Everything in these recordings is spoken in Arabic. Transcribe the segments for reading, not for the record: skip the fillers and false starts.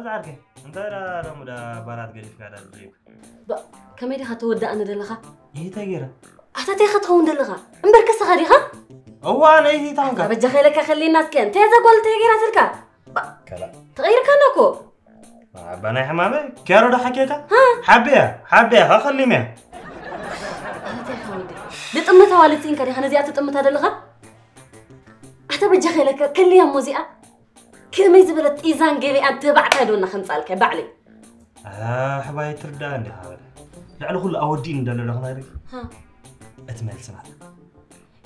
زعلك انت لا مدا بارات قليف قاعد تجيب كم يدي خطوة أنا دلها ايه تغيره أحتى خطوة دلها أمبرك صغيرة هو أنا إيه تانك بجي لك خلي الناس كان تيزا قول تغيره تلك كلا تغير كانكو بنا حمامة كيرو ده حكيتها حبيها خلي مين أنا تخاودي دتأمتها والدتين كده أنا زيادة تأمتها دلها أحتى بجي لك كل يوم موزيقة كم يزبلت إيزان جيبي أنت بعتها دون خنصالك بعلي حبايب ترداني هذا لعله كل أودين دلنا نغني ها أتمل سمعت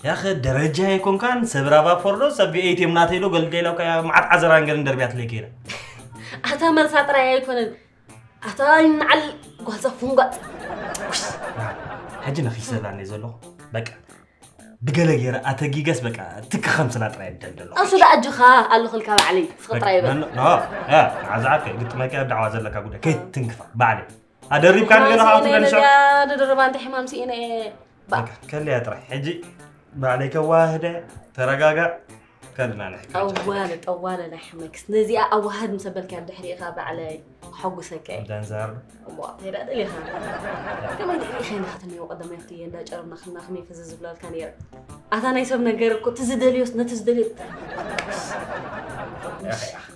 يا أخي درجة يكون كان سبرابا فورلو سبي أيتي مناتي له قال جيلو كيا معت عزران قال ندربيات لي كده أتا مرسات رأي يكون أتا نعل قوزة فنقط حجنا في سبعني زلو بك بقلقير أتجيجس بك تك خمسة نطري دلدلو أصل أجخا قال له خلك علي سقطري بك يا عزعك قلت ما كده دعوة زلك أقول كيف تنكفى بعدي أدرب كان غير هاتو لنشا يا دربان تحمام سينا بك كلي أتري حجي بعليك واحدة ترجاجا كلنا نحكي أولا لحمك نزيع أو واحد مسبل كان دحري غاب علي حق سكاي دانزار هيدا دلي خا كمان دحري خينا ختمي وقدم يفتي إن جربنا خلنا خمي في الزبلات كان ير أثاني سبنا جرب كنت تزدليوس نتزدليت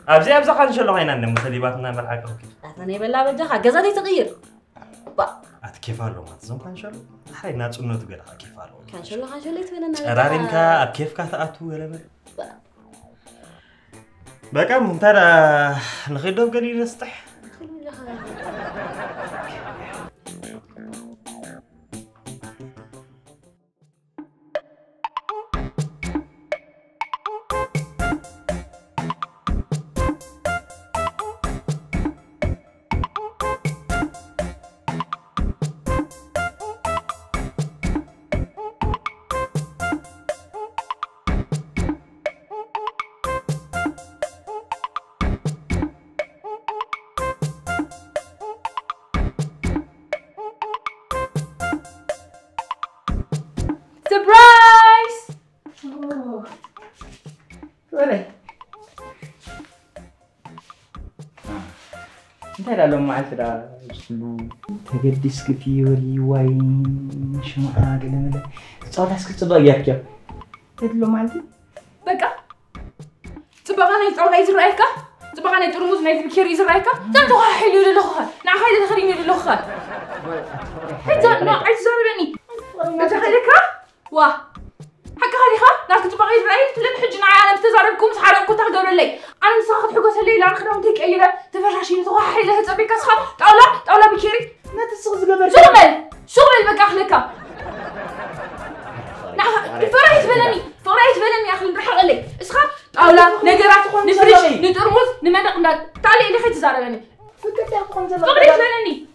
أبزي خان شو لغينا إن مسليباتنا بالحق أثاني بالله بجاها جزاتي تغير كيف قالوا ما تزوم كان شلو هاي ناس إنه تقول كيف قالوا كان شلو يتمنى رارين كا كيف كاتأتو ولا ما بقى ممتاز نخدم قليل نستح Surprise! Oh. Boleh. Entah dah lama sudah dulu. Tergadis ke teori wine semua ada mana. Soalnya sekarang ya kya. Itu lama tu. Baca. Sebagai orang Israel kah? Sebagai orang Muslim Israel Israel kah? Jangan tuh hal itu lohar. Nah hal itu hari ini lohar. Jangan nak Israel ni. Macam hal kah? واه حكا هذه ناس كنت باغي إسرائيل لم حجنا عالم تزاربكم سحرمكم تهدور الليل أنا نساخد حقوس الليل أنا خدهم تيك أيرة تفرشاشين تروحي لها تبي كسخة طاولة بكيري ما تسخز قبل شغل بقى أخلكا فرحت بلني يا أخي نروح الليل اسخة طاولة نقرات نفرش نترمز نمدق تعالي إلي خي تزاربني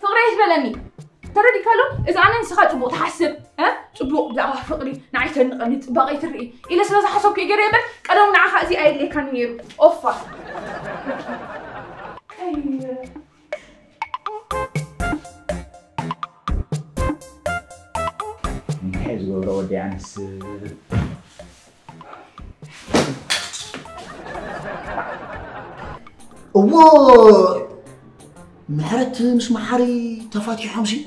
فقريت بلني ترى دي كالو إذا أنا نسخة تبغى تحسب ها صبوق بلا فقري نعيتن قنيت باقي تري إلا سلازة حسوك يجري قالوا نعخ أزي أي اللي كان يرو أوفا حيز قبر ودي عنس أوه محرت مش محاري تفاتي حمسي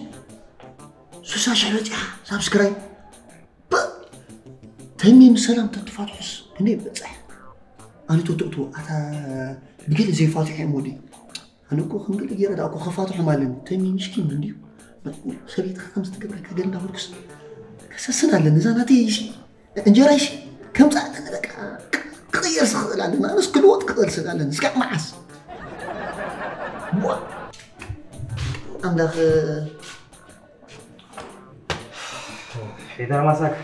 سوسا شعلت سابسكرايب تهمي مسلام تتفاتحس هني بصح أنا توتو أتا بقول زي فاتح مودي أنا كو خنقل جيرا أكو خفاتح مالن تهمي مشكين من ديو سريت خمس تقبل كجن دوركس كسسنا لنا زاناتي شيء انجراي شيء كم ساعة أنا لك غير سخل عندنا ناس كل وقت قدر سخلنا سكع معس أملاخ حيدر مساك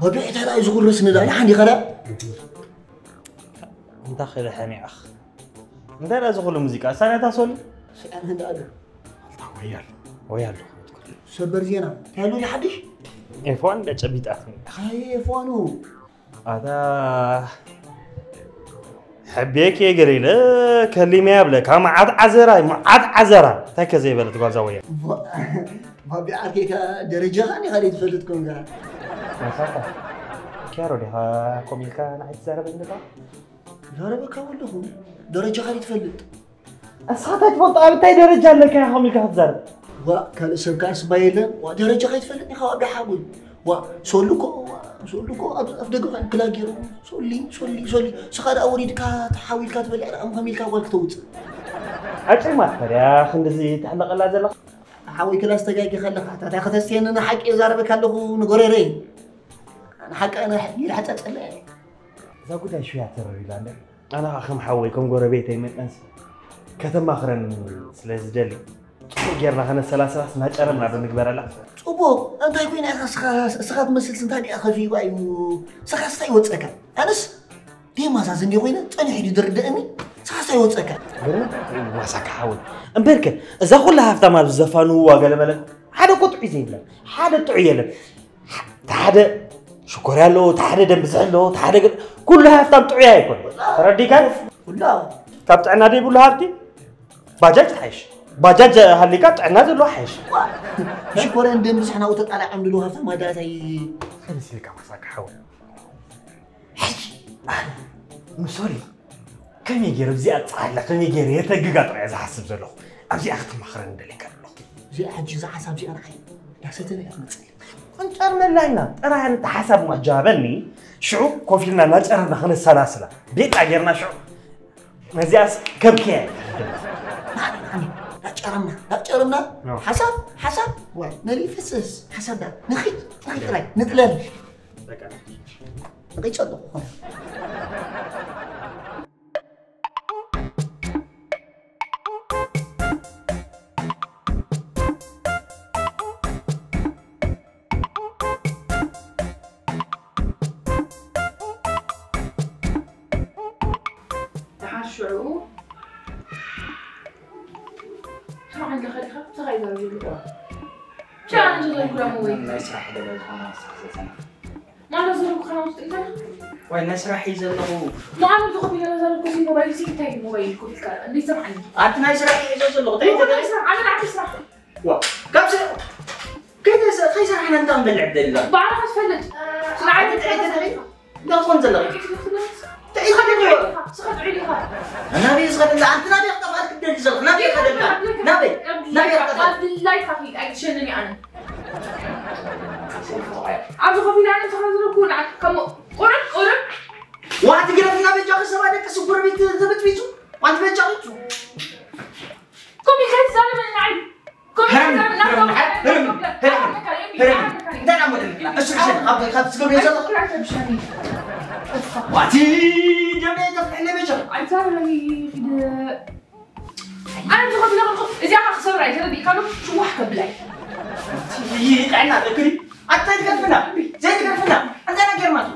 ببيعت هذا يزغل رسنا ده عندي غلا داخل حني أخ أنت لا زغل الموسيقى سنة تصل أنا هذا ويالو سبر زينة قالوا لي حدش إيفون لا تبيت أخني خايف فانو هذا حبيك يا قريلة كلمة يابلك هم عاد عزرة تك زي بلد قال زوية ما بيعرفك درجة أنا خليت فلتكم قال مسافة كيارو لها كوميلكا نعيد زارة بندقة لا بك أقول درجة خليت فلت أسخطت منطقة بتاعي درجة لك يا كوميلكا هتزارة وكان سركاس بايلن ودرجة خليت فلتني خوا بيحاول وسولكو أفدقوا عن كلاجيرو سولي سخاد أوريدك تحاول كاتب الأرقام كميلكا والكتوت أجل ما أخبر يا أخي ندزي تحلق الله زلق حاول كلاس تجاكي خلق تاخذ السين أنا حق إذا ربك هلو نقررين أنا حق أنا حقي راح تسأل إذا قلت شوية اعترر إلى أنا أخي محاول كم قربيتي من أنس كتم آخرا سلاز جلي جيرنا خنا الثلاثة نهج أرمنا بنكبر لا أبو أنت يكون سخات مسل سنتاني أخي في وعي سخات ستاي وتسكا أنس دي ما سازني وين أنا حدي دردني سخات ستاي وتسكا ما ساك حاول أمبركة إذا كلها هفتا ما بزفانو وقال ملك هذا قطع زين له هذا تعيله هذا شكرا له هذا دم بزعله هذا كلها هفتا تعيه يكون ردي كان كلها تبع دي بقول هارتي باجاج حيش باجاج هالليكات عناد له حيش شكرا دم بزحنا وتطلع عملوا هفتا ما داتي خلص لك ما ساك حاول مسوري كم يجي ربزي أتصعد لك كم يجي ريتك قطع إذا حسب زلوا أبزي أختم آخرين دليك الله زي حج زي حساب زي أنا خير لا ستني أنت أرمي لنا ترى أنت حسب ما جابني شعوب كوفينا ناج أنا نخلص السلاسلة بيت أجرنا شعوب مزياس كم كيان لا جرمنا حسب نري فسس حسب ده نخيط راي نتلل نقيت صدق شعور شو عندك خليخة؟ صغير يقولوا شو عندك يقولوا موي؟ الناس راح يدلوا ما نزلوا خلاص انت؟ والناس راح يزلقوا ما أنا بتخبي أنا نزلوا كوفي موبايل سيتاي موبايل كوفي كار اللي سمعني أنت ناس راح يزلقوا أنا نعرف اسمع كم سنة كذا خيس احنا نتم بالعبد الله بعرف أتفلت أنا عارف لا خون زلق سخط عليها أنا أبي أسخط إلا أنت نبي أخطف أنت بدي تزلق نبي أخطف نبي أخطف بالله يخافيك أكشنني أنا عبد الخفي أنا تخرج لكون كم قرب واحد يقول لك نبي جاهز سوالك سكر بيت ثبت فيزو وأنت بيت جاهز كم يخلي زلمة من العين كم هرم ده أنا مدرك أشوف شيء خاب سكر بيت زلق واتي جميع تفتح لي بيشر أنا تخبي لك إذا أنا خسر رأيت هذا بيكانوا شو واحد بلاي يقعنا ذكري أنت تقفنا زي تقفنا أنت أنا جرمات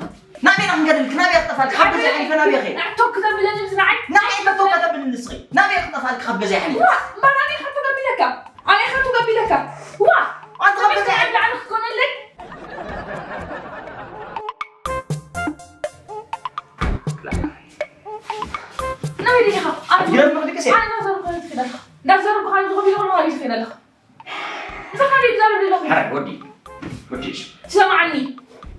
نبي نقدرك نبي أخطفك خب زي حلي فنبي أخي نعتوك كذا بلا نمس نعي نبي أخطفك كذا بالنسخي نبي أخطفك خب زي حلي لا ما أنا أخذت قبلك أنا أخذت قبلك وا أنت خب زي حلي أنا أخذ لك خيري يا خا جرب ما بدك أنا نظر خيري كده نظر خيري خبي يقول ما يجي كده لخ إذا كان يتزار لي لخ حرك وديش تسمعني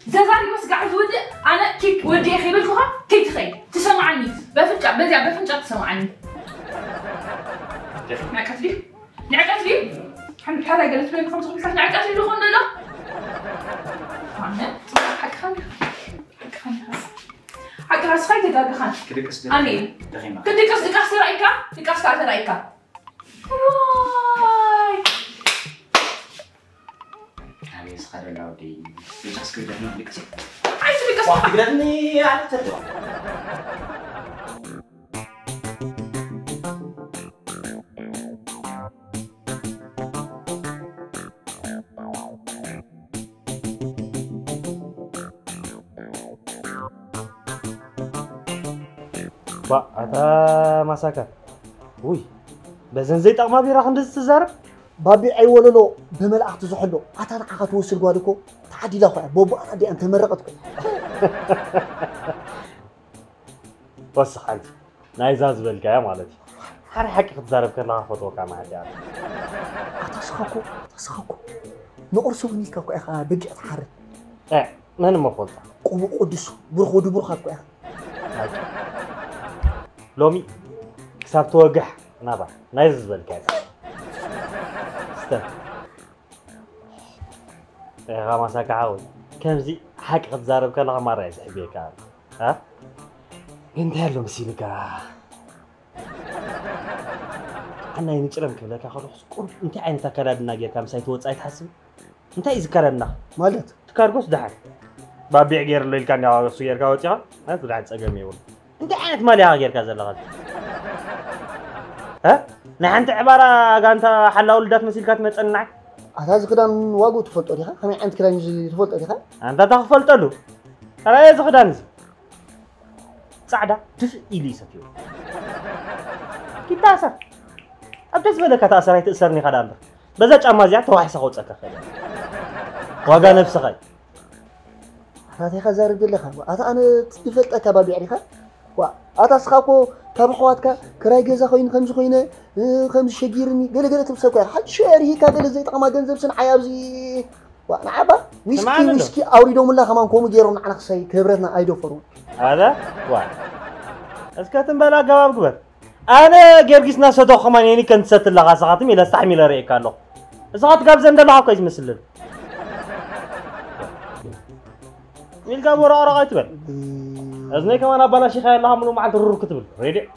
زازاني بس قاعد ودي أنا كيك ودي أخي بالكوها كيك خير تسمعني بفنجع تسمعني نعكت لي حمد حالة قالت لي 5 5 نعكت لي لخونا لا حق خاني خيتي قال خان كده قصدي أني كنت قصدك أحسن رأيك واي هذه صخرة لودي يجلس كده هنا بكسر عايز بك واحد قدرني على تدو أتا مساكا وي بزن زي طقما بيرا خندز تزارب بابي أي ولو بملأ تزحلو أنا عقد وصل قادكو تعدي لا خا بابا أنا دي أنت مرقتكم بس خالتي نايزاز بالكا مالتي حر حقيقة تزارب كنا فوتوكا مع دي أتسخكو نقرسو بنيكاكو إخا بجي أتحرك من ما فوتها قومو قدسو برخو دي برخاتكو إخا لومي كساب توقح نابا نايزاز بالكا يا مساك عاود كم زي حق تزارب كلا مرة يسحب بيك ها انت هلو مسيلك أنا ينجرم كذا خلاص قرب انت عين تكررنا جيت كم سايت وصاي تحسب انت يذكرنا مالت تكارغوس دحك بابيع غير الليل كان يا سير كاوتيا ما تدعي تصقمي ولا انت عينت مالي غير كذا لغد ها نحنت عبارة كانت حلا ولدات مسيلك تمصنعك هذا كدان واغو تفلطو ديها خمي عند كدان تفلطو ديها انت تخفلطلو راي زخدان صعدا دف إلي سفيو كتاسر أبدس بدك تأثر هي تأثرني خدامك بزاج أمازيات تواحي سخوت سكر خدام واقع نفس خاي هذا خزار بالله أنا تفلت أكبابي عليها وأتسخاكو كابحواتك كراي جزا خوين خمس خوينة خمس شجيرني قال تمسكوا حد شعري كذا زي طعمة جنزب سن حيابزي وأنا عبا ويسكي أوريدهم الله كمان كوم جيرون على خسي كبرتنا أيدو فرون هذا واحد أسكتم بلا جواب قبل أنا جرجس ناس هذا خمان يعني كنت ستر لغا ساعتهم إلى استحمل رأيك الله ساعات قبل زند الله كويس مثل ميل قابو رأى رأيت بل أزني كمان أبنا شيخ الله عملوا مع الرور كتبل ريدي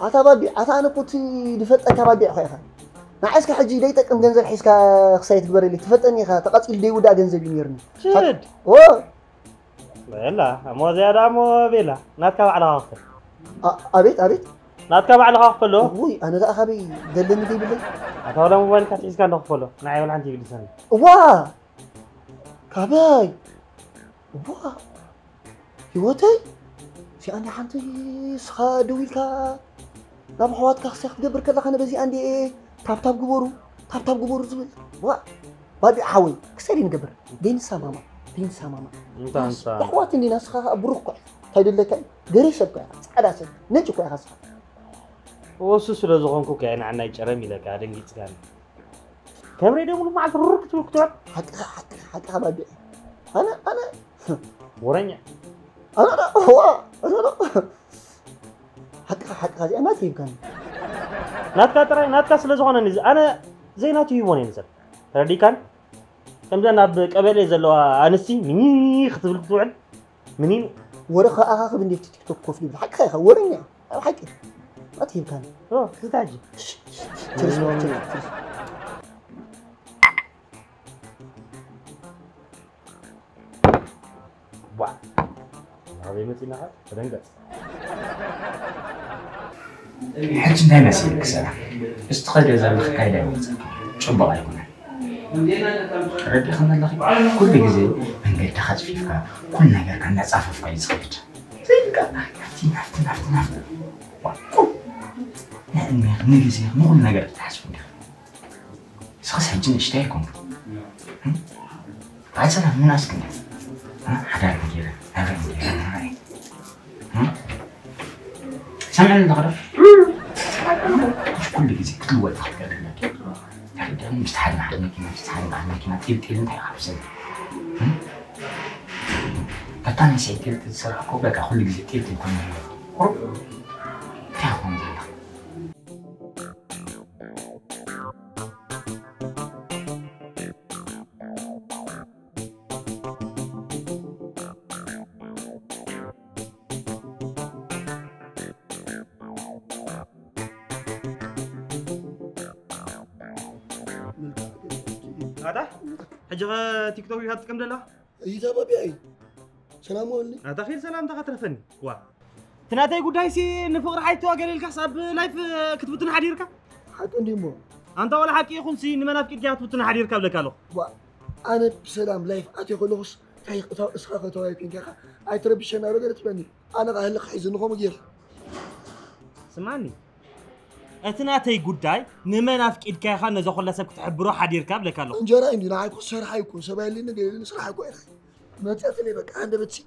أتا بابي أتا أنا كنت دفت أكبابي أخيها نعسك حجي ديتك أم جنزل حيسك خسيت بريلي تفتني خا تقصي الدي ودا جنزل يميرني شد أوه لا مو زيادة مو بيلا ناتكاب على غافل أبيت ناتكاب على غافل له وي أنا ذا أخبي دلني دي بالله أتولى موبايل كاتيس كان غافله نعي ولا عندي بلسان واه كاباي واه يوتي في عندي حنتي سخا دويلكا نام حواتك خسيخ تقبر كذا خانا بزي عندي إيه تاب قبورو زبل واه بابي حاول كسرين قبر دين ساماما انت انسى أخواتي اللي ناسخها أبروك هاي لك قريش أبقى أداسن نجوك يا خاصة وسوس لزغونكو كأن عنا يجرمي لك هذا نجيت كان كاميرا يدوم مع الرور كتب حتى بابي أنا ورنيا أنا لا حتى هذه ما تجيب كان ناتكا سلزغونا نزل أنا زي ناتي يبوني نزل ردي كان كم زنا بقبل زلوا أنسي مني خطب الكتوعد منين ورخا أخاف من تيك توك كوفي حكي خا ورنيا أو حكي ما تجيب كان تستعجل ترس واه هذه مثل هذا رنجت حج دايما سيرك سنة استخدم زي الخكاية شو بقى يكون ردي خلنا الله كل جزء من غير تخفيف كل نجار كان نصافف في يسخط زي كذا نفتي لأن نجزي مو نجار تحسبون سخص حجين اشتايكم بعد سنة من ناس كنا حدا كثير هاي سامعني نغرف كل جزء كل وقت حكالنا يعني مستحيل مع الماكينة مستحيل مع الماكينة تلتين انت يحبسني كتاني سي تلت الصراحة كوبك كل جزء تلت يكون تاخون زيلا هذا حجة تيك توك هات كم دلها ايتا بابي سلام عليكم هذا خير سلام تخاطرفني وا تناتي قداي سي نفقر حيتو قال لك حساب لايف كتبتنا حديرك حق عندي مو انت ولا حكي يكون سي نمنافق جات كتبتنا حديرك قبل كالو انا بسلام لايف اتي خلص تاي اسخاخه توي كينكا اي تربشنا رجلت بني انا قال لك حيزنكم غير سمعني اتناتي قداي نمنافق إدكا خا نزا خلا سب كتحبرو حديرك قبل كالو انجرا عندي نعايكو سرح يكون سبايل لنا قال لي سرح يكون ما تعتني بك عند بتسي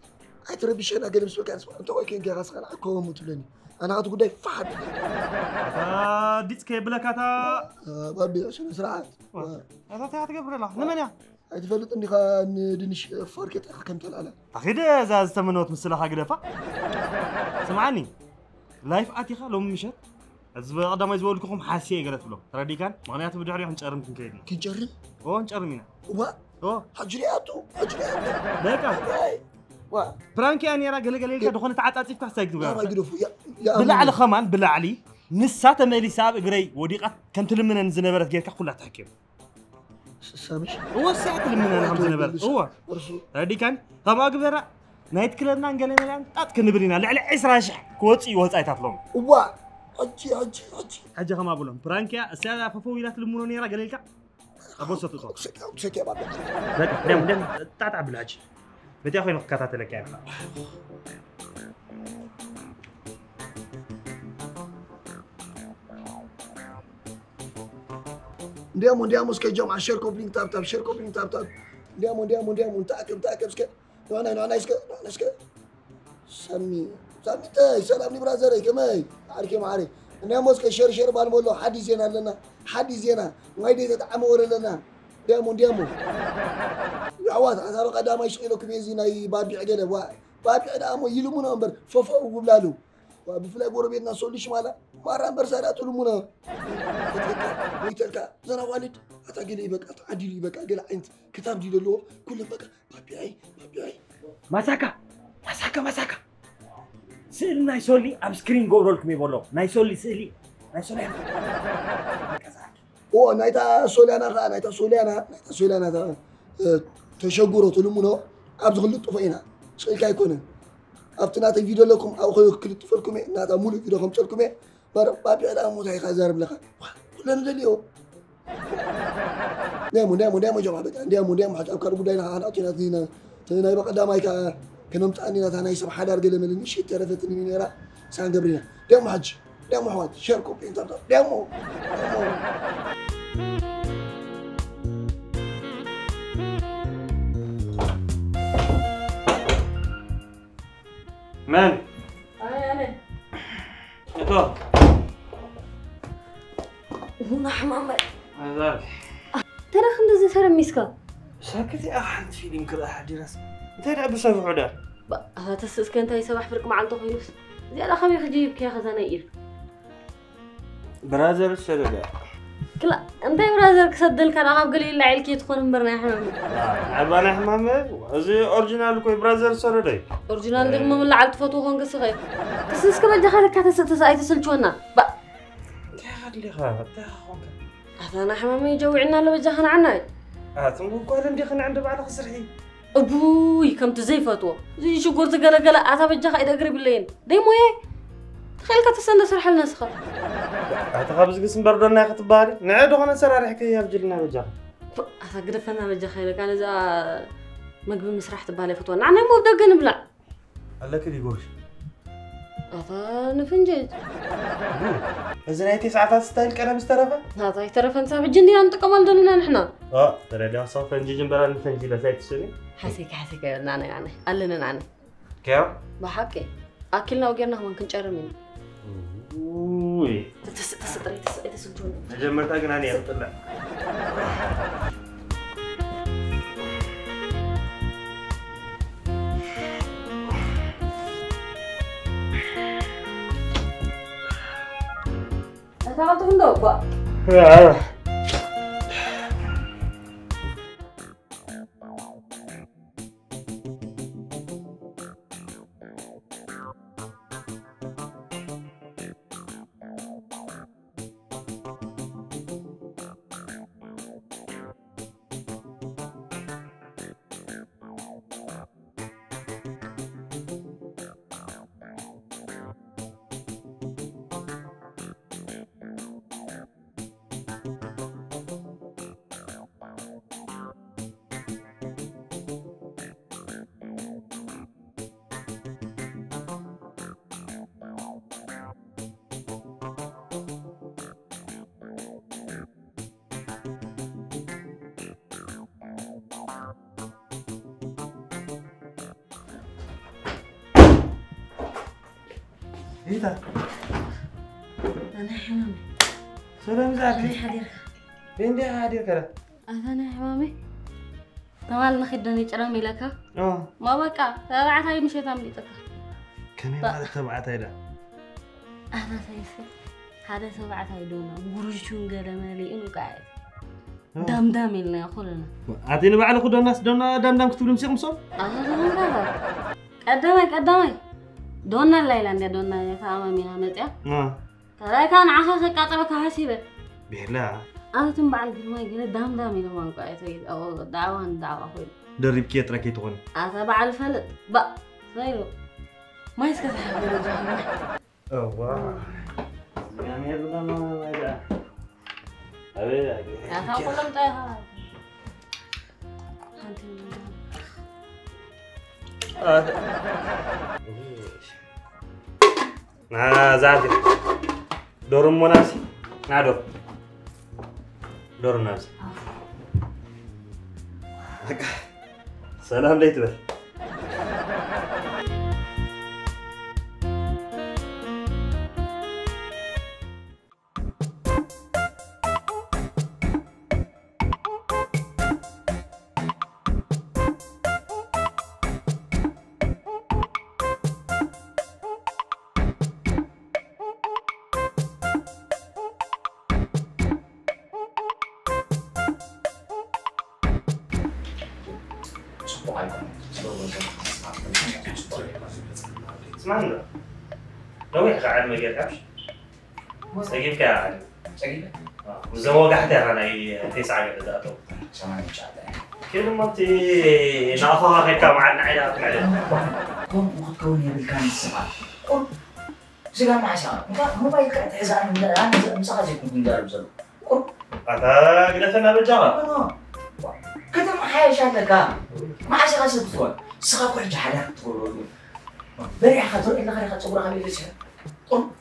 اي تربشنا قال بس بك انت وين كينكا غسخنا اكو متبلني انا قد قداي فحد ديتك بلاكاتا بابي عشان سرعات هذا تقبر له نمنيا تفلت اني خان دنش فاركت حكمت على اخيد اذا استمنوت مسلها قدفا سمعني لايف اتي خا لو مشت از قدام يزولكم حاسيه قالت له تردي كان مغنيات بدحري نجرم كنكيدنا كنجرم نجرمينا وا حجرياتو دقا وا برانكي اني راه قال دخون تعاطيف كحسايك ما تبغى يقدفوا يا بلا على خمان بلا علي نساته مالي ساب اغري وديقه كنت لمن زنبرت غيرك كلها تحكيم سامش هو ساعه لمن انا هم زنبرت هو تردي كان طبعا قبره نايت كلنا نقلنا لان طات كنبرينا على 20 شح كوصي وصايتات لهم وا حجي حاجه كما اقول برانكيا الساده ففويلات المونونيرا قال لك ابو سطو سكي بابا دم تعب بالعجل بدي اخوي نقطات لك يعني ديامو سكي جمع شير كوبلينج تاب شير كوبلينج تاب ديامو تاكب سكي انا سكي سامي تاي سلام برازري كماي عاركي معاري ديامو سكي شير بالمولو حدي زينا ما يدي تتعمور لنا ديامو عواد هذا قدام يشغلوا كبيزينا بابي عقله بابي عدامو يلمون امبر فوفو وبلالو وبفلا غوربيتنا سوليش مالا مارا امبر ساراتو لمونا ويتلكا زنا والد اتاجل يبقى اتعدل يبقى قال انت كتاب دي دلو كل بقى بابي عي مساكا سيل نايسولي اب سكرين غورولك مي بولو نايسولي سيلي نايسولي او نايتا سوليانا تشغورو تلمونو ابز غلطو فينا شي كاي كون ابتنات فيديو لكم او خلو كلت فلكم ناتا مولو فيديو خم تلكم بابي ادا مو تاي خازارب لك كلنا دليو ديمو جماعه ديمو حاجه افكار بداينا انا اتينا زينا تنا يبقى قدامي كنم تاني انا يسب حدا ارجل من مشي ترفتني من يرا سان جبرينا ديمو حج ديمو حواد شاركوا بين ديمو من انا اتو هنا حمام هذاك ترى خندز ترميسكا ساكتي احد فيلم كذا احد راس انت لا بسوي عدا هذا تسكن انت يسبح فرق مع انتو خيلوس زياده خمي خجيب كي خزانه يير برازر السرده كلا انت برازر كسدل كان اخاف قليل لعيلكي تكون مرنا حمام عبانا حمام هذي اوريجينال كوي برازر السرده اوريجينال دغ ما لعلت فوتو هون قصغي تسسك بل دخلك كتسايت سلچونا با تاخذ لي خا انا حمامي يجوعنا لو جهن عناي تنقول قال دي خن عنده بعد خسرحي ابوي كم تزيفتو زي شو قلت قلقله اتا بجخ ايد اقرب لين ديمو ايه تخيل كتسند سرح النسخه اتخابز قسم بردنا كتبالي نعدو انا سراري حكايه بجلنا بجخ اتا قدفنا بجخ اذا كان اذا مقبل مسرح تبالي فتوى نعني مو بدق نبلع لك اللي يقولش هذا نفنجج زنايتي ساعات ستايل كلام استرفه هذا يترفن صاحب الجندي انتقم لنا نحن ترى لي اصلا فنجي جنبنا نفنجي لزايت السني حسيك نانا يعني قال لنا نانا كيف بحكي اكلنا وقرنا هون كنجرمين وي تسطري تسجون مجمرتا كنا أنا أطلع تعال تفندق بقى إيه ده؟ أنا حمامي سلام زاكي أنا حديرك فين دي حدير كده؟ أنا حمامي تمال نخدني جرامي لك اه ما بقى تبعت هاي مشيت عمليتك كم يوم تبعت هيدا؟ أنا سايسة هذا تبعت هاي دونا برجون قرمالي إنه قاعد دام دام اللي يقولنا أعطيني بعد خد الناس دونا دام كتب لهم سيقمصون؟ قدامي دونا الليلة دونا يفهم منها متى ترى كان عخا كاتبك حسيبه بيلا أنا تنبع الجماعة قلت دام دام إلى وان قاعد يسوي أو دعوة خوي درب كيت ركيت هون أتبع الفلت بقى صايروا ما يسكت حبيبي الجماعة أوه يعني هذا ما يدا أبي يا ترى كلهم تايها زادي دور مناسي نادور دور ناسي سلام ليت بس اسمعنا لو قاعد ما جربش سجيب قاعد سجيب وزوج حتى انا تسعه كده ذاته سامعني مش عارف كلمتي نافها هيك معنا عيالات معنا قوم وكوني بالكان السماء قوم زي ما عشان موبايل كانت حزان من انا مساجك من دار بزلو قوم هذا قلتنا بالجاره كده ما حاجه لك ما عشان غسل تقول سخا كل حالك تقول بريح خاطر إلا غير خاطر صبرها غير لسه قوم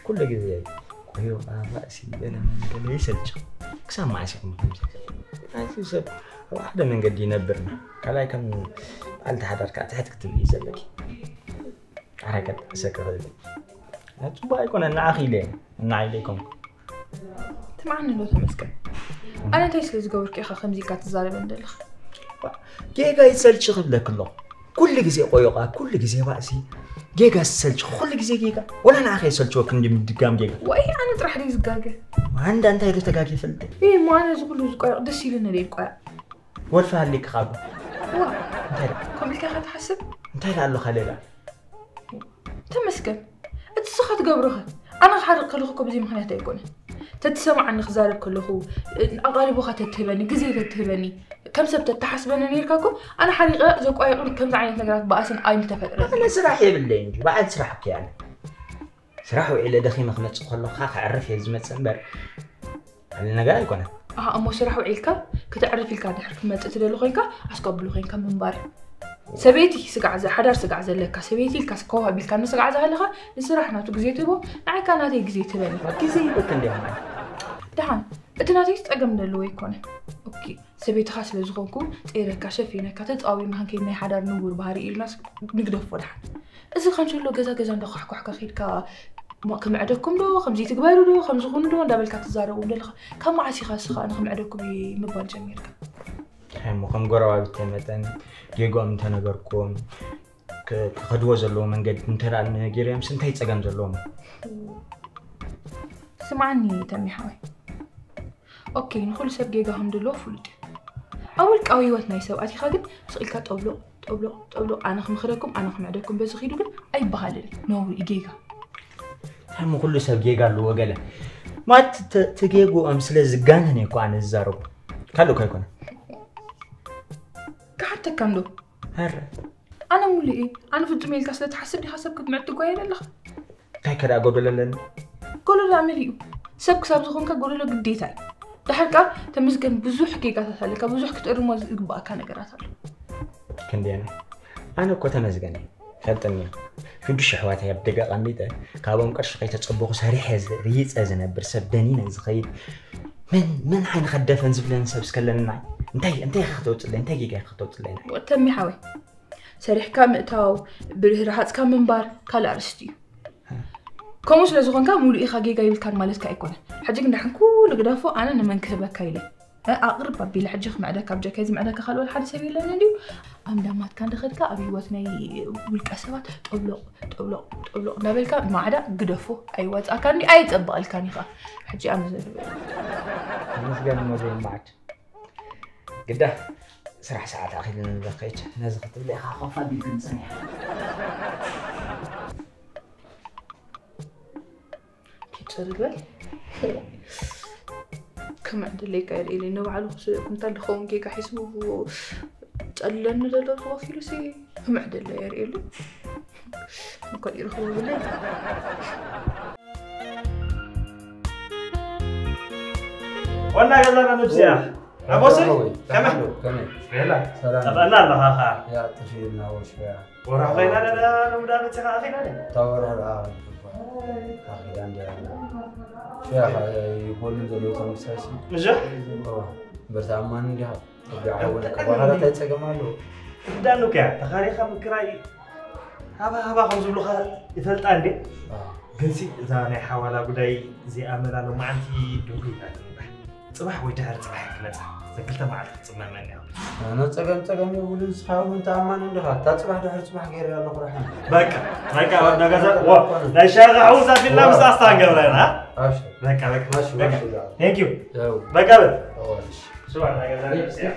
كل جزء كويو رأسي أنا من ليش الج كسام ما عشان ما سب واحدة من قد ينبرنا كلاي كان قلت حدر كات تكتب لي زلك حركة سكر هتبقى يكون أنا أخي لين أنا عليكم تمعنا لو تمسكن أنا تيس لز جورك يا أخي خمسي كات زارب عندلخ جيجا يسأل شغل لك الله كل جزء قيوقا كل جزء رأسي جيجا يسأل كل جزء جيجا ولا أنا أخي يسأل شو كندي من دقام جيجا وأي أنا تروح لي زجاجة ما عند أنت يدو تجاجي فلتي إيه ما أنا زغلو زقاق دسي لنا ليك قاق والفعل لك خابو وا انتهى كم لك أخي تحسب انتهى له خليلا تمسكن أتصخت جبرها أنا حرق كله بزي ما خليته يكون تتسمع عن خزارب كله أغالب وقت تتهبني جزيرة تتهبني كم سبت تحسبنا نيركاكو أنا حريقة زوج أيقون كم عين نجارات بأسن أي متفقرة أنا سرحي بالليل بعد سرحك يعني سرحوا إلى دخيل مخمت خلو خاخ عرف يا زمت سنبر على نجار يكون أمو سرحوا عيلك كتعرف الكاد حرف ما تقتل لغيك أسكب لغيك من بار سبيتي سقعزة حدار سقعزة لك سبيتي الكاسكوها بالكانو سقعزة لها نسرحنا تجزيته بو نعي كانت يجزيته بني كذي بكن دي هم دهان اتناتيس تقم دلو يكون اوكي سبيت خاص لزغونكو تيركا شفينكا تطاوي ما كاين حدار نور بهاري الناس نقدف ودحن اذا خنشلو غزا ندخحكح خيدكا ما كمعدكم دو خمزي تقبلوا دو خمزخون دو ندابلكا تزارو ندلخ كم عسي خاص انا كمعدكم يمبال جميركا حمو كم غراوا بتمتن جيغوم تنغركم كخدو زلو منقد انترا نيجيريام سنتي تصقم زلو سمعني تمي حوي اوكي نقول سب جيجا حمد لله فلد اول قويوت ناي سواتي خاغد سقيلكا طبلو انا خمخركم انا خمعدكم بس خيدو كن اي بحالل نو جيجا هم كل سب جيجا لو وغله ما تجيغو امسله زغانه نيكو ان زارو كالو كايكون حتى كامدو هر انا مولي ايه انا في الجميل كاسله تحسبني حسبك معدكو يا لا تاي كدا غدللن قولوا له اعمليو سبك سابزخونكا قولوا له قديتاي دحركا تمسكن بزح جيجا تسالكا بزح كتقرمو يغباكا نغرات الله كنديانا انا كو تمزغني فلطني فدش حواتي يبدق قميته كابون قرش قيت تصبخ سريح ريص ازنبر سبدنينا زخيد من حين خدفن زبلن سبسكلنا انتي خطوت لي انتي جيجا خطوت لي وتمي حوي سريح كامتاو برهات كامنبار كالا ارستي كومش لازغونكا مولو إخا جيجا يبلكان مالتك أيكونه حجيك نحن كل قدافو أنا نمنكبك كايله أقرب بابي لحجيك معدك أبجاك هزم معدك خلو الحد سبيل لنا ديو أم دامات كان دخلك أبي واتني والكسوات طبلو نابلكا معدا قدافو أي وات أكاني أي تبقى الكانيخا حجي أمزل نسجل مزين معك قده سرح ساعات أخي لنا بقيت نازل لي خافا بيك نصنع ترجل كم عند اللي قال لي انه على كنت لخون كيك حسبه تقلن لدل طوافي لسي هم عند اللي يري لي ممكن يرخوا بالله وانا قلنا نفسي ابوسي كمان يلا سلام طبعا الله يا تفيدنا وشويه وراح بينا انا مدامتي اخينا تورع أخي عندي شيخ يقول زلوا تمساسي مجح بس عمان ده بيعاون كبارة تتجمعلو دانو كيا تخاري خم كراي هبا خمس بلوخا يفلت عندي جنسي زاني حوالا بداي زي أمر أنا ما عندي دوغي صباح ويدهر صباح كلا زكلت ما عرفت تصمم مني أنا تجمع يقولون صحاب أنت عمان عندها تصبح ده صباح غير يلا فرحان بكا نجازا وا لا شغل عوزة في الله بس أستان قبلنا أبشر بكا ماشي ثانك يو بكا شو على نجازا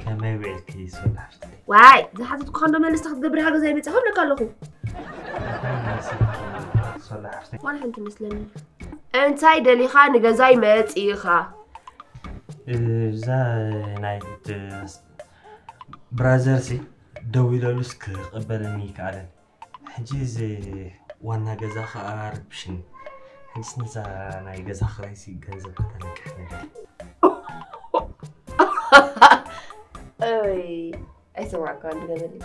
كما يبيع الكيس ولا حاجة واي إذا حطيت كخندم اللي استخدم حاجة زي متسحب لك الله ولا حاجة ولا أنت مثلني أنت هاي اللي خانق زي ما تيخا زا نايت برازرسي دوي لولسك قبلني كعلن حجيز وانا جزا خار بشن حجيز نزا ناي جزا خرايسي جنزب كتلك حنا أي سمعك عند جبلي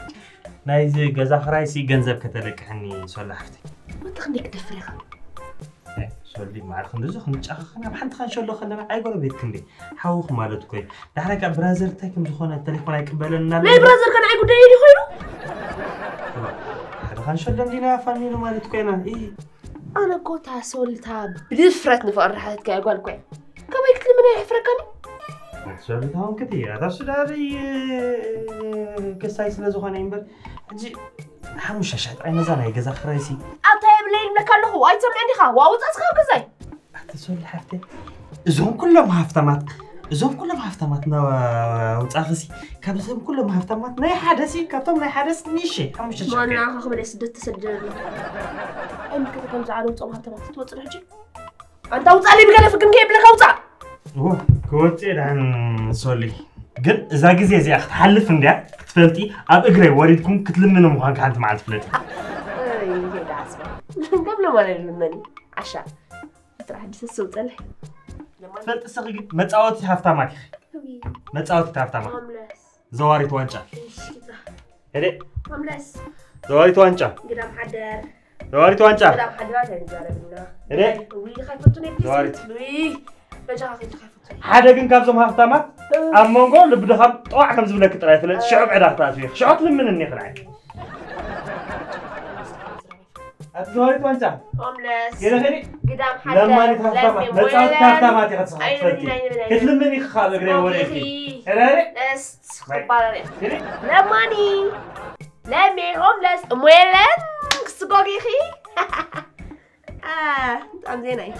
ناي جزا خرايسي جنزب كتلك حني سولا حفتي ما تخليك تفرغ سولي معك خندوز خنجاخنا بحنت خنشلو خلنا اي غربيت كندي حاوخ مالت كوي دحرك برازر تاكم زخونه التليفون يقبلنا لا برازر كان عي قداي دي خيرو هذا خنشلو دينا فاميلو مالت كوينا ايه انا كوتا سولتا بلفرت نفرحت كاي قال كوي كما يكتل من يحفركني سولي هون كثير هذا سوداري كسايس لزخونه ينبر اجي حمش شات عين زانا يجزا خريسي أطيب لين مكانه هو أيتم عندي خا واو تسخر كزاي حتى سولي حفتي زهم كلهم هفتمات زهم كلهم هفتماتنا وتأخسي كابزهم كلهم هفتمات ناي حدثي كابتم ناي حدث نيشي حمش شات ما أنا خا خبر سدت تسدر أي ممكن كم زعلوا وتصوم هفتمات توصل حجي أنت وصلي بقى فكم كيف لك أوصل هو كنت عن سولي قل إذا جزء زي أخت حلف من ده تفلتي أب إجري واريدكم كتلم منهم وهاك عند مع الفلت. أي هذا عسل. قبل ما نرمني عشان تروح تجلس الصوت عليه. فلت الصغير ما تعودت هفتا معك. ما تعودت هفتا معك. زواري توانشا. هدي. مملس. زواري توانشا. قدام حدر. زواري توانشا. قدام حدر تاني جاربنا. هدي. ويلي خايفتوني بس. زواري. وي. بجا خايفتوني. حدا كن كابزم هفتامات أما نقول بدخل طوع كم زبلك ترى فلت شعب عداك تاسوي شعب لمن إني خلعك أتزوري توانشا مملس كده هني قدام حدر لما نتهفتامات لا تعود كافتامات يا خص حفتي كتلمني خالق لي وريكي هني است خبالي لماني لمي مملس مويلن سقوقي خي أنت زينة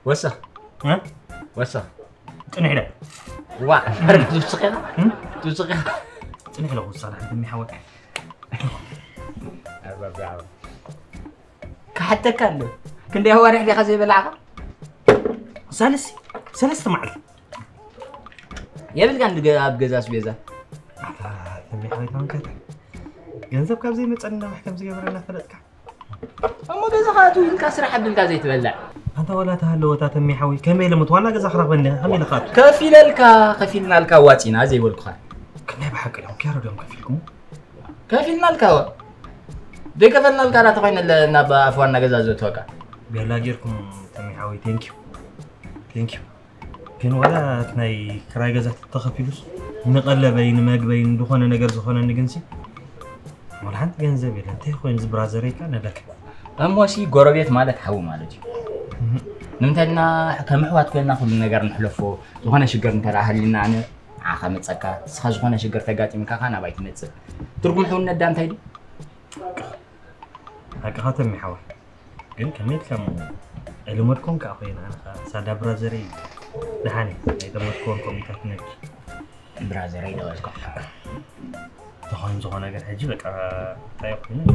وسخ ها وسخ تنحله وا مرك توسخيها توسخيها تنحله وصالح دمي حوت أربعة كحتى كله كندي هو رح لي خزي بالعقل سلسة معي يبل كان أب جزاس بيزا دمي حوت ما كذا جنزب كاب زي متصنع محكم زي قبرنا فلتك أما جزا خاتو ينكسر حب الكازي تبلع أنت ولا تهلو وتاتمي حوي كميل متوانا جزا خرب مني همي لخات كفيلنا الكا واتينا زي والكخان كنا بحق لهم كيارو لهم كفيلكم كفيلنا الكا دي كفلنا الكا لا تخوين النبا أفوانا جزا زوتوكا بيلا جيركم تمي حوي ثانك يو كن ولا تناي كراي جزا تتخفيلوس نقلبين ماقبين دخونا نجر زخونا نجنسي ولا حد جنزب يلا انت خوين زبرازري كان لك أما شي قربيت مالك حو مالتي نمتنا كمحوات كلنا كل نجار نحلفه زخونا شجر نترى أهلنا أنا عخامة سكا سخ زخونا شجر تجاتي من كأنا بايت نتصل تركم حول ندام تايدي هاك خاتم محور قل كميت كم المركون كأخوين أنا سادا برازري دهاني إذا مركون كوميتات نجر برازري دوازكو تخوين زخونا قال هجي لك تايقين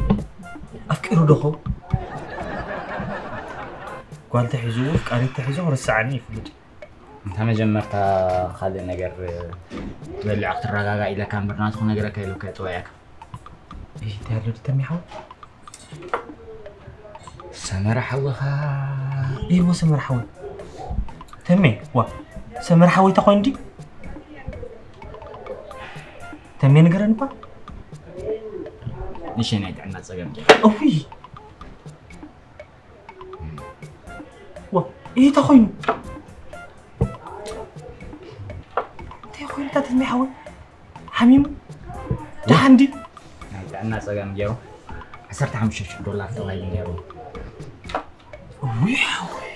أفكروا دخو قالت حزوك قالت حزوك رسعني فلوت انت مجمرتا خالي نجر تبلع اختر رجاجا الى كان برنامج خو نجرك الى كتوياك ايه تعرف تمي حو سمر حوها ايه مو سمر حو تمي وا سمر حوي تخوندي تمي نجرن با نيش نيجي عنا صقم اوي وا ايه تخوين تخوين انت تمي حوي حميم ده عندي عنا صقم جاو عسرت $5 توهي نيرو ويحوي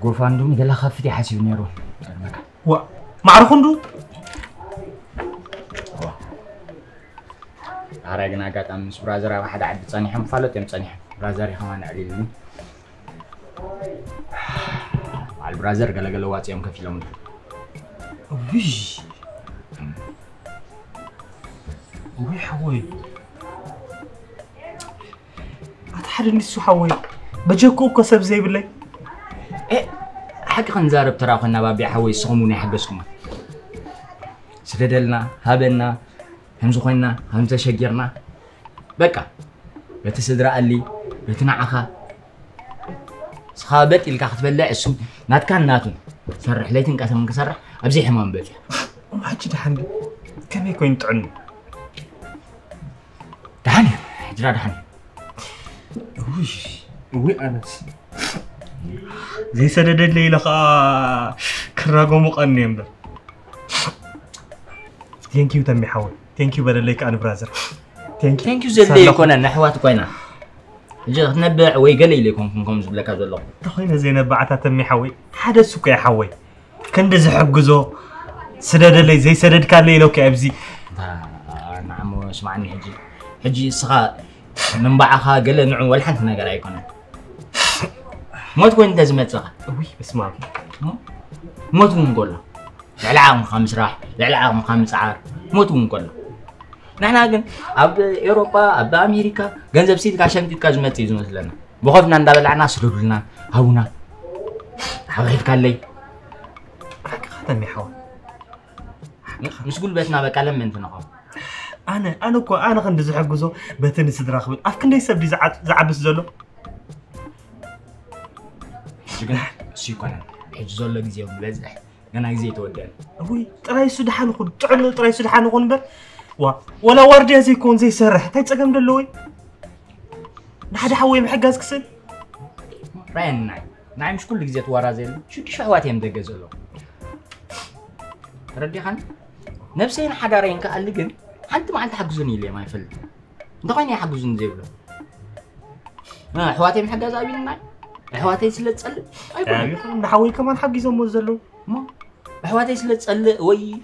غوفاندو مدلا خفتي حاسب نيرو وا معرخندو عرقنا قات امس برازر واحد عد صنيحم فالوت يم صنيح برازر كمان عليلني على البرازر قال واتي يوم كفيلهم وي حوي أتحر نسو حوي بجاكو كسب زي بالله إيه حق خنزارب ترى خنا بابي حوي صوموني حقسكم سددلنا هابلنا همزو خوينا همزة شجرنا بقى بتسدر قالي بتنعخا صحابك اللي كاخت بلع السو نات كان ناتون سرح ليتن قسم كسرح ابزي حمام بك ما حد دحني كم يكون طعن دحني جرا دحني وي انس زي سدد لي لقا كراغو مقنيم ده ثانك يو تمي حول ثانك يو بدليك انا برازر ثانك يو زلي يكون نحوات كوينا جات نبع وي قال لي كونكم زبلك هذا الله تخينا زينب بعتا تمي حوي حدا سوق يا حوي كند زحجزو سدد لي زي سدد كان لي لو كابزي نعم اسمعني حجي صغا من بعخا قال نعو ولا حنت نقرا يكون موت وين دزمت صغا وي اسمع موت ونقول العام 5 راح العام 5 عار موت ونقول نحنا كن اب اوروبا اب امريكا غنزب سيد عشان تتكازمت يزو مثلنا بخوفنا ندبلعنا سدودلنا هاونا حويت كان لي تمي حول مش قول بيتنا بقى لما انت نخاف انا كنت زحجزو بتني سدرا خبل افكن دي سبدي زعبس زلو جنا سيكون حج زلو غزيو بزح غنا غزي تودل وي طراي سدحان خد تعلو طراي سدحان خون بر ولا ورد زي يكون زي سرح تاي صقم دلوي نحد حوي محجاز كسل راين ناي مش كل غزي تورا زي شو دي شهوات يم دغزلو ردي خان نفسين حدارين قال لي انت ما انت حجزني ليه ما يفل انت وين يحجزني زي بلا حواتي محجاز ابين ناي حواتي سلتصل ايوه نحوي كمان حجزو مزلو ما حواتي سلتصل وي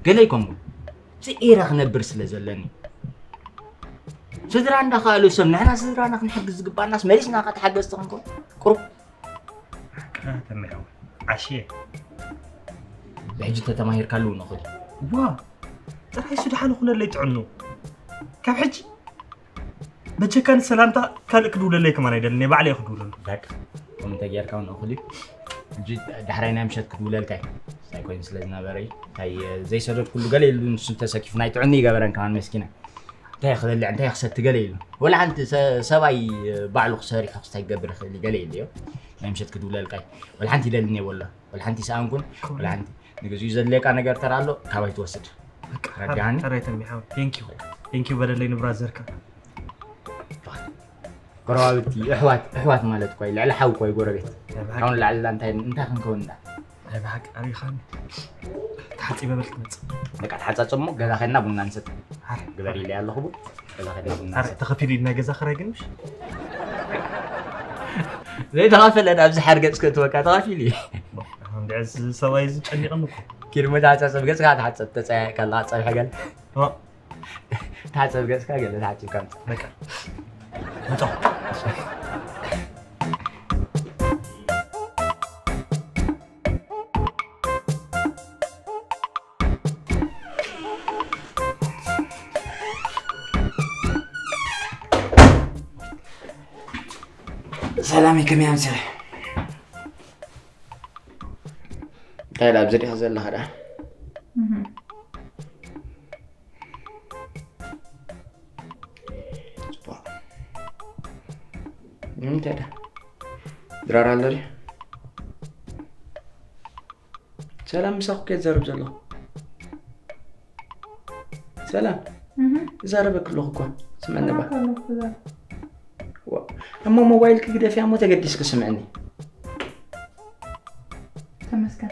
قليكم سيرا خنبر سلازلني سدرا عند خالو سمعنا سدرا انا نحجز قبا الناس ماليش ناقه تحجز تنكم قرب تمام عشيه بحج تتماهير كالو ناخذ وا ترى سدحان خونا اللي يطعنو كاب حج بجا كان سلامتا كالك دول لي كمان يدلني بعلي ياخذوا داك كنت غير كان ناخذ جيت دحرينا مشات كدول لكاي سايكوين سلازنا بري هاي زي سدد كله قليل نسو تسكفنا يطعني غبرن كان مسكينه تاخذ اللي انت يخست قليل ولا انت سباي بعلو خساري خفت يقبر خلي قليل يو مشات كدول لكاي ولا انت دلني ولا انت سانكون ولا انت نجزو يزلك انا غير ترالو كاوي توسد رجعني ترى تمي حاول ثانك يو بدل لي نبرازركا قراوتي احوات مالت كوي على حو كوي قربت كون لعل انت كنكون ده هاي بحق اري خان تحطي ببلك مص لك تحصصمو غدا خنا بنا نسط غبري لي الله خبو غدا خنا بنا نسط تخفي لنا غزا خراجنش زي تغافل انا ابز حرقت كتوكا تغافي لي عندي عز سوايز تنيقنكم كيرمو تحصص بغز قاعد تحصص تصاي كلا تصاي حقل تحصص بغز كاغل تحصص كم بك متى سلامي كم يا مسرح طيب أبزري هذا هذا انت ده درار على سلام مساق كيف زرب زلو سلام زربك له كون سمعنا بقى اما موبايلك كده فيها مو تقديش كسمعني تمسكن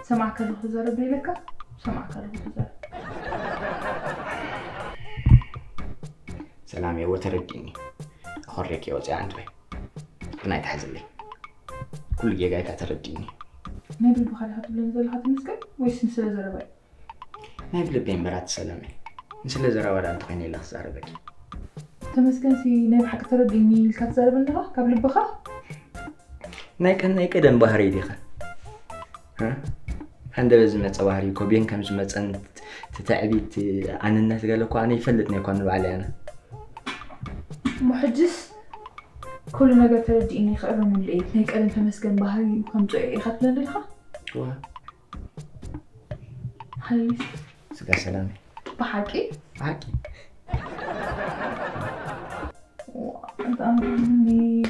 سمعك له زرب لك سمعك له زرب سلام يا وترديني أخريك يا وزي عندوي أنا يتحزن لي كل جيجا يترديني ما يبي بخاري هاتو بلين زل هاتو مسكن ويش مسلا زرباي ما يبي بين برات سلامي مسلا زرباي أنت خيني لخ زربك تمسكن سي نايب حق ترديني الكات زرب عندها قبل بخا نايك دم بحري ديخه ها عند بزمة صباحي كوبين كم زمة أنت تتعبيت عن الناس قالوا كو أنا يفلتني كون بعلي أنا محجس كل نجا ترديني خير من الإيد نيك أنا تمسكن بحري وكم جاي خط لنا لها واه حليس سكا سلامي بحكي بحكي أنت أمني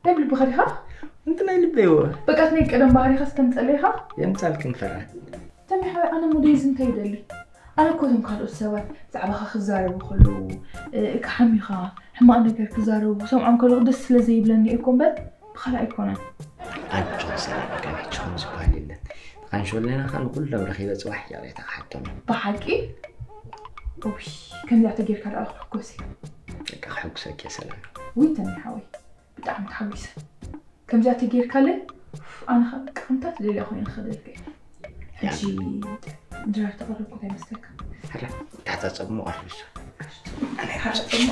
قبل بخاري ها أنت ما يلبي هو بقت نيك أنا بحري خستمت عليها يمثالك فرع تمي حوي أنا مديز انت يدلي أنا كنت مكالو السوا زعبها خزارة بخلو كحمي خا حما أنا كرك زارو وسمع مكالو قدس لزي بلني يكون بد بخلا يكونن أنا شو سلام كان يتشون زبالي لنا كان شو لنا خان كل لو رخيبة صباح يا ريت حتى بحكي وش كم ذا تجير كذا أخوكسي لك أخوكسك يا سلام وين تاني حوي بتعمل تحويسة كم ذا تجير كله أنا خلك أنت تدري أخوي نخدلك هجي درار تقرب كذا مستك هلا تحت تصمم أحلس أنا حاجة تصمم